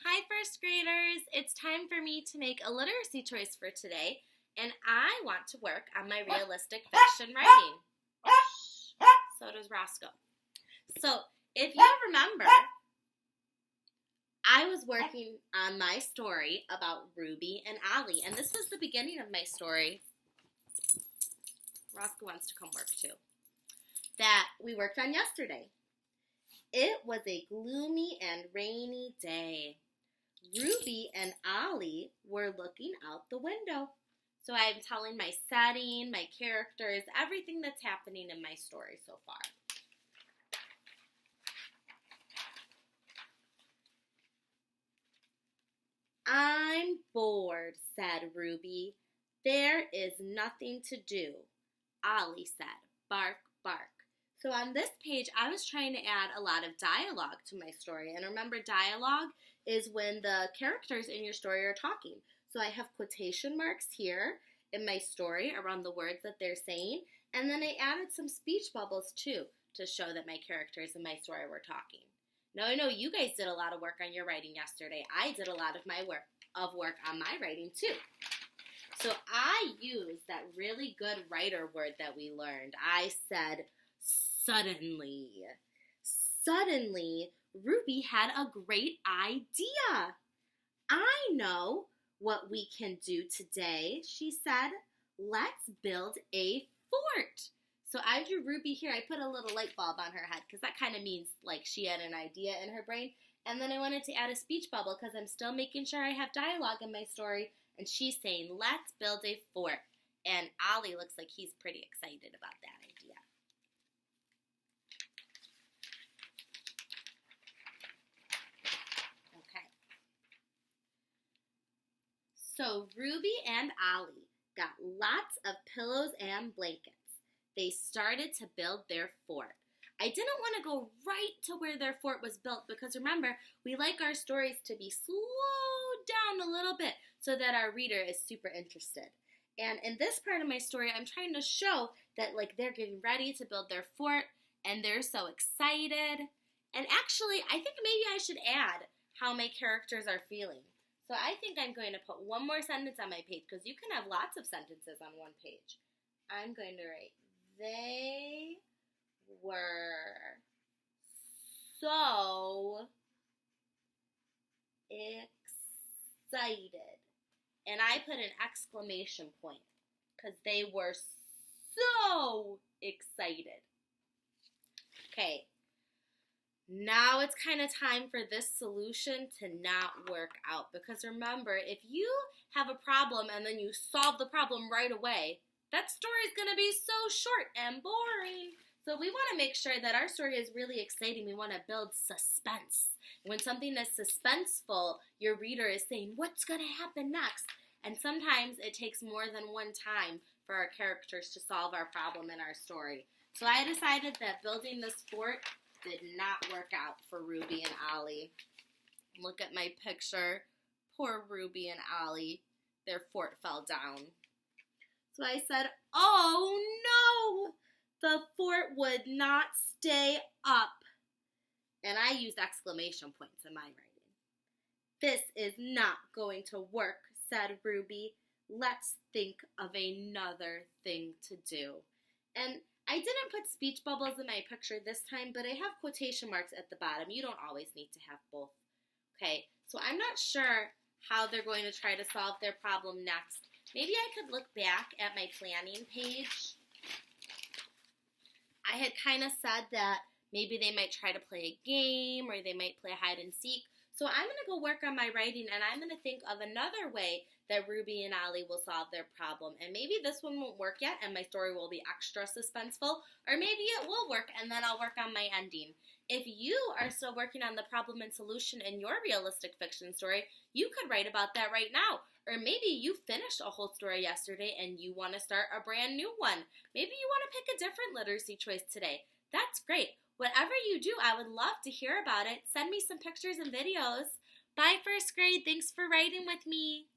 Hi, first graders. It's time for me to make a literacy choice for today, and I want to work on my realistic fiction writing. So does Roscoe. So, if you remember, I was working on my story about Ruby and Ollie, and this was the beginning of my story. Roscoe wants to come work too. That we worked on yesterday. It was a gloomy and rainy day. Ruby and Ollie were looking out the window. So I'm telling my setting, my characters, everything that's happening in my story so far. I'm bored, said Ruby. There is nothing to do. Ollie said, bark, bark. So on this page, I was trying to add a lot of dialogue to my story. And remember, dialogue is when the characters in your story are talking. So I have quotation marks here in my story around the words that they're saying. And then I added some speech bubbles too to show that my characters in my story were talking. Now I know you guys did a lot of work on your writing yesterday. I did a lot of my work on my writing too. So I used that really good writer word that we learned. I said suddenly. Suddenly, Ruby had a great idea. I know what we can do today, she said. Let's build a fort. So I drew Ruby here. I put a little light bulb on her head because that kind of means like she had an idea in her brain. And then I wanted to add a speech bubble because I'm still making sure I have dialogue in my story. And she's saying, let's build a fort. And Ollie looks like he's pretty excited about that idea. Okay. So Ruby and Ollie got lots of pillows and blankets. They started to build their fort. I didn't want to go right to where their fort was built because remember, we like our stories to be slowed down a little bit so that our reader is super interested. And in this part of my story, I'm trying to show that like they're getting ready to build their fort and they're so excited. And actually, I think maybe I should add how my characters are feeling. So I think I'm going to put one more sentence on my page because you can have lots of sentences on one page. I'm going to write, they were so excited. And I put an exclamation point because they were so excited. Okay, now it's kind of time for this solution to not work out. Because remember, if you have a problem and then you solve the problem right away, that story is going to be so short and boring. So we want to make sure that our story is really exciting. We want to build suspense. When something is suspenseful, your reader is saying, what's going to happen next? And sometimes it takes more than one time for our characters to solve our problem in our story. So I decided that building this fort did not work out for Ruby and Ollie. Look at my picture. Poor Ruby and Ollie. Their fort fell down. So I said, oh no! The fort would not stay up. And I used exclamation points in my writing. This is not going to work, said Ruby. Let's think of another thing to do. And I didn't put speech bubbles in my picture this time, but I have quotation marks at the bottom. You don't always need to have both. Okay, so I'm not sure how they're going to try to solve their problem next. Maybe I could look back at my planning page. I had kind of said that maybe they might try to play a game or they might play hide and seek. So I'm going to go work on my writing and I'm going to think of another way that Ruby and Ollie will solve their problem. And maybe this one won't work yet and my story will be extra suspenseful. Or maybe it will work and then I'll work on my ending. If you are still working on the problem and solution in your realistic fiction story, you could write about that right now. Or maybe you finished a whole story yesterday and you want to start a brand new one. Maybe you want to pick a different literacy choice today. That's great. Whatever you do, I would love to hear about it. Send me some pictures and videos. Bye, first grade. Thanks for writing with me.